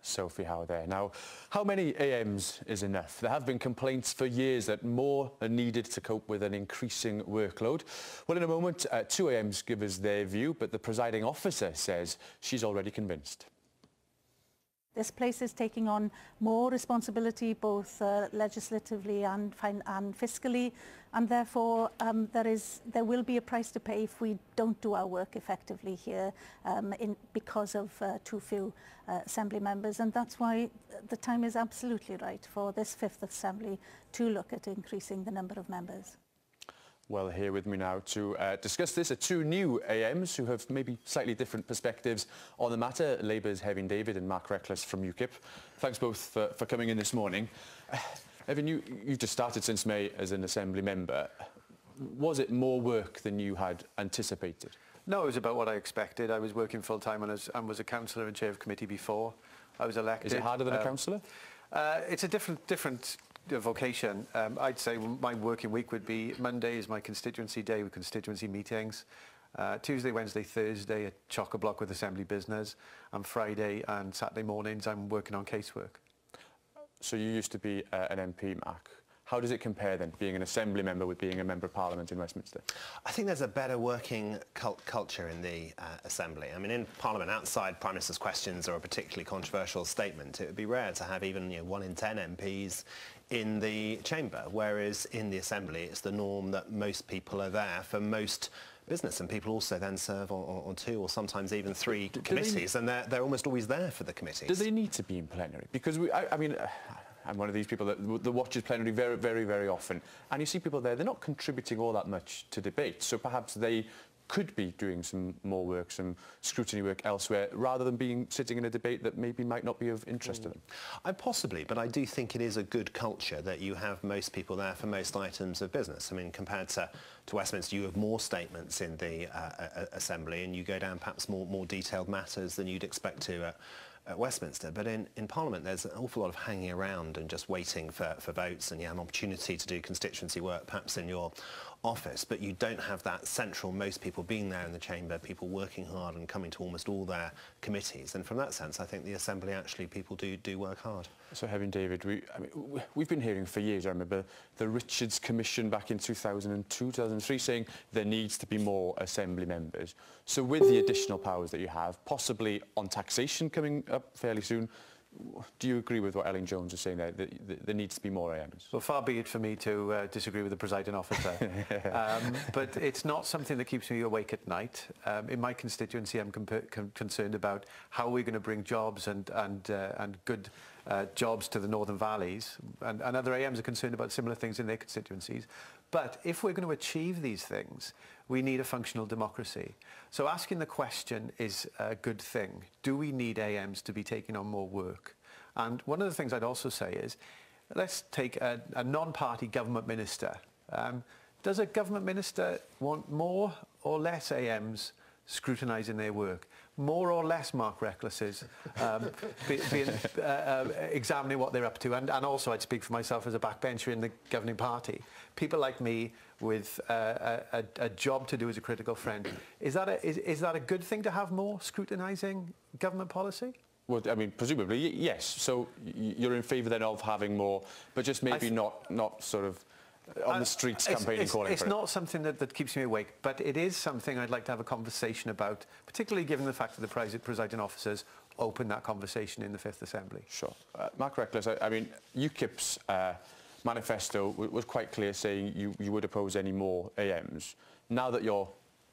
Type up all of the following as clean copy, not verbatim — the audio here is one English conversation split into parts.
Sophie Howe there. Now, how many AMs is enough? There have been complaints for years that more are needed to cope with an increasing workload. Well, in a moment, 2 AMs give us their view, but the presiding officer says she's already convinced. This place is taking on more responsibility, both legislatively and fiscally, and therefore there will be a price to pay if we don't do our work effectively here because of too few Assembly members. And that's why the time is absolutely right for this 5th Assembly to look at increasing the number of members. Well, here with me now to discuss this are 2 new AMs who have maybe slightly different perspectives on the matter. Labour's Evan David and Mark Reckless from UKIP. Thanks both for coming in this morning. Evan, you've just started since May as an Assembly member. Was it more work than you had anticipated? No, it was about what I expected. I was working full-time and was a councillor and chair of committee before I was elected. Is it harder than a councillor? It's a different vocation. I'd say my working week would be Monday is my constituency day with constituency meetings. Tuesday, Wednesday, Thursday, a chock-a-block with Assembly business. And Friday and Saturday mornings, I'm working on casework. So you used to be an MP, Mark. How does it compare then, being an Assembly member with being a Member of Parliament in Westminster? I think there's a better working culture in the Assembly. I mean, in Parliament, outside Prime Minister's questions or a particularly controversial statement, it would be rare to have even 1 in 10 MPs in the chamber, whereas in the Assembly it's the norm that most people are there for most business, and people also then serve on 2 or sometimes even 3 committees, and they're almost always there for the committees. Do they need to be in plenary? Because I mean, I'm one of these people that watches plenary very, very, very often, and you see people there, they're not contributing all that much to debate, so perhaps they could be doing some more work, some scrutiny work elsewhere, rather than sitting in a debate that maybe might not be of interest to them. Possibly, but I do think it is a good culture that you have most people there for most items of business. I mean, compared to Westminster, you have more statements in the Assembly, and you go down perhaps more detailed matters than you'd expect to at Westminster. But in Parliament, there's an awful lot of hanging around and just waiting for votes, and you have an opportunity to do constituency work perhaps in your office, but you don't have that central, most people being there in the chamber, people working hard and coming to almost all their committees. And from that sense, I think the Assembly actually, people do work hard. So, Evan David, we've been hearing for years, I remember the Richards Commission back in 2002, 2003, saying there needs to be more Assembly members. So with the additional powers that you have, possibly on taxation coming up fairly soon, do you agree with what Ellen Jones is saying there, that there needs to be more AMs? Well, far be it for me to disagree with the presiding officer. But it's not something that keeps me awake at night. In my constituency, I'm concerned about how we're going to bring jobs and good jobs to the Northern Valleys. And other AMs are concerned about similar things in their constituencies. But if we're going to achieve these things, we need a functional democracy. So asking the question is a good thing. Do we need AMs to be taking on more work? And one of the things I'd also say is, let's take a non-party government minister. Does a government minister want more or less AMs scrutinising their work? More or less Mark Recklesses examining what they're up to? And also, I'd speak for myself as a backbencher in the governing party. People like me with a job to do as a critical friend. Is that a good thing to have more scrutinising government policy? Well, I mean, presumably, yes. So you're in favour then of having more, but just maybe not sort of on the streets campaigning calling for it. It's not something that keeps me awake, but it is something I'd like to have a conversation about, particularly given the fact that the presiding officers opened that conversation in the 5th Assembly. Sure. Mark Reckless, I mean, UKIP's manifesto was quite clear, saying you would oppose any more AMs. Now that you're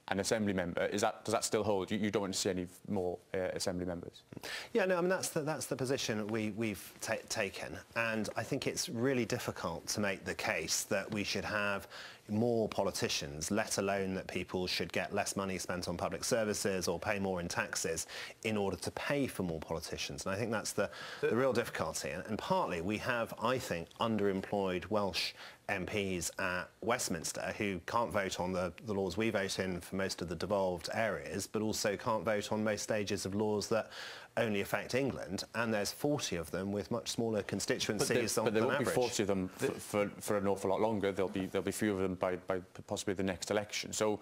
an Assembly member, does that still hold? You don't want to see any more Assembly members? Yeah, no, I mean, that's the position we've taken, and I think it's really difficult to make the case that we should have more politicians, let alone that people should get less money spent on public services or pay more in taxes in order to pay for more politicians. And I think that's the real difficulty. And partly we have, I think, underemployed Welsh MPs at Westminster who can't vote on the laws we vote in for most of the devolved areas, but also can't vote on most stages of laws that only affect England, and there's 40 of them with much smaller constituencies on average. But there won't be 40 of them for an awful lot longer. There'll be few of them by possibly the next election. So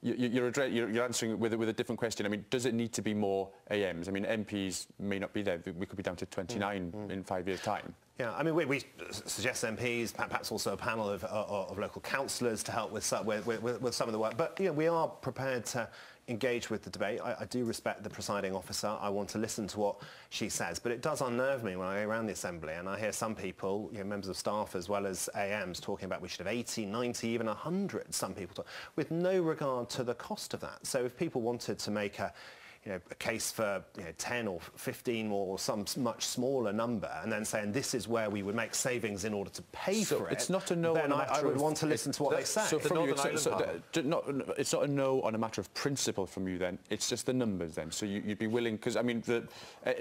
You're answering with a different question. I mean, does it need to be more AMs? I mean, MPs may not be there. We could be down to 29 in 5 years' time. Yeah, I mean, we suggest MPs, perhaps also a panel of local councillors to help with some of the work. But we are prepared to engage with the debate. I do respect the presiding officer. I want to listen to what she says. But it does unnerve me when I go around the Assembly and I hear some people, members of staff as well as AMs, talking about we should have 80, 90, even 100, some people talk, with no regard to the cost of that. So if people wanted to make a case for 10 or 15 or some much smaller number, and then saying this is where we would make savings in order to pay for it. It's not a no. Then I would want to listen to what they say. So it's not a no on a matter of principle from you. Then it's just the numbers. Then so you'd be willing, because I mean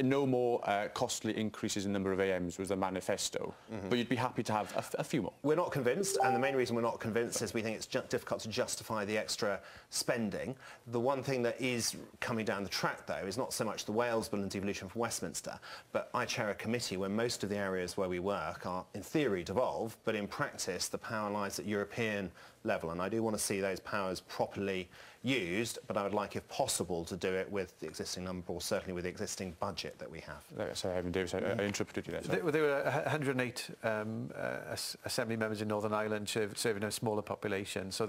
no more costly increases in number of AMs was the manifesto, but you'd be happy to have a few more. We're not convinced, and the main reason we're not convinced is we think it's difficult to justify the extra spending. The one thing that is coming down the track, though, is not so much the Wales Bill and devolution from Westminster, but I chair a committee where most of the areas where we work are, in theory, devolved, but in practice the power lies at European level, and I do want to see those powers properly used, but I would like, if possible, to do it with the existing number, or certainly with the existing budget that we have. Sorry, Evan Davis, I interrupted you there. There were 108 Assembly members in Northern Ireland serving a smaller population, so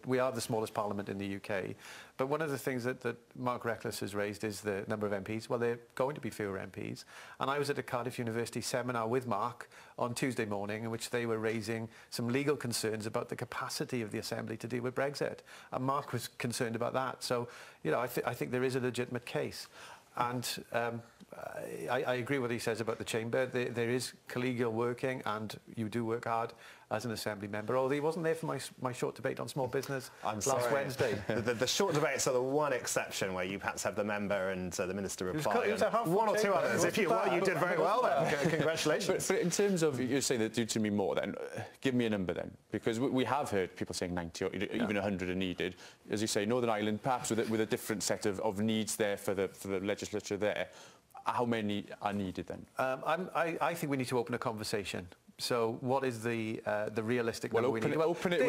we are the smallest parliament in the UK. But one of the things that Mark Reckless has raised is the number of MPs. Well, they're going to be fewer MPs. And I was at a Cardiff University seminar with Mark on Tuesday morning, in which they were raising some legal concerns about the capacity of the Assembly to deal with Brexit. And Mark was concerned about that. So, I think there is a legitimate case. And I agree with what he says about the chamber. There is collegial working, and you do work hard as an Assembly member, although he wasn't there for my short debate on small business last Wednesday. The short debates are the one exception where you perhaps have the member and the minister reply. It was a one or two others. If you did very well then. Congratulations. But in terms of, you're saying that do to me more, then give me a number then, because we have heard people saying 90 or even 100 are needed. As you say, Northern Ireland, perhaps with a different set of needs there for the legislature there. How many are needed then? I think we need to open a conversation. So what is the realistic number we need? Open it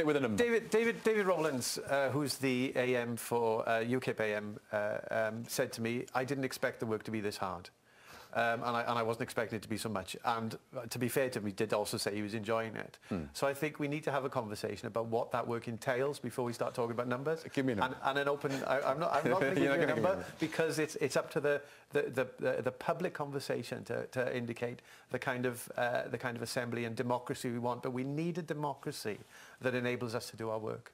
with a number. David Rowlands, who's the AM for UKIP AM, said to me, I didn't expect the work to be this hard. And I wasn't expecting it to be so much. And to be fair to him, he did also say he was enjoying it. So I think we need to have a conversation about what that work entails before we start talking about numbers. Give me a number. And an open. I'm not going to give you a number because it's up to the public conversation to indicate the kind of assembly and democracy we want. But we need a democracy that enables us to do our work.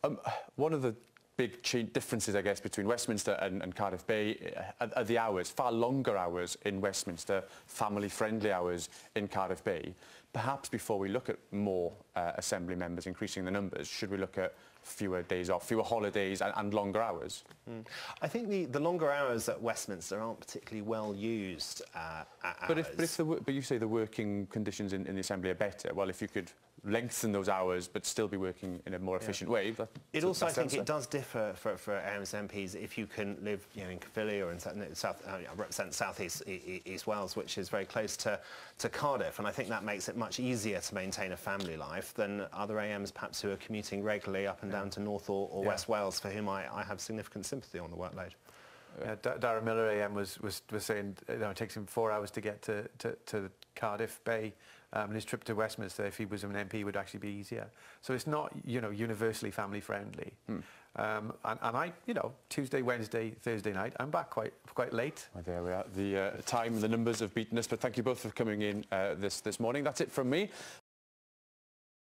One of the big differences, I guess, between Westminster and Cardiff Bay are the hours. Far longer hours in Westminster, family-friendly hours in Cardiff Bay. Perhaps before we look at more Assembly members, increasing the numbers, should we look at fewer days off, fewer holidays and longer hours? I think the longer hours at Westminster aren't particularly well used But you say the working conditions in the Assembly are better. Well, if you could lengthen those hours but still be working in a more efficient way. It also, I think, it does differ for AMs MPs if you can live in Caerphilly or in represent South East Wales, which is very close to Cardiff, and I think that makes it much easier to maintain a family life than other AMs perhaps who are commuting regularly up and down to North or West Wales, for whom I have significant sympathy on the workload. Darren Miller AM was saying it takes him 4 hours to get to Cardiff Bay. And his trip to Westminster, if he was an MP, would actually be easier. So it's not, universally family friendly. And I, Tuesday, Wednesday, Thursday night, I'm back quite late. Well, there we are. The time and the numbers have beaten us, but thank you both for coming in this morning. That's it from me.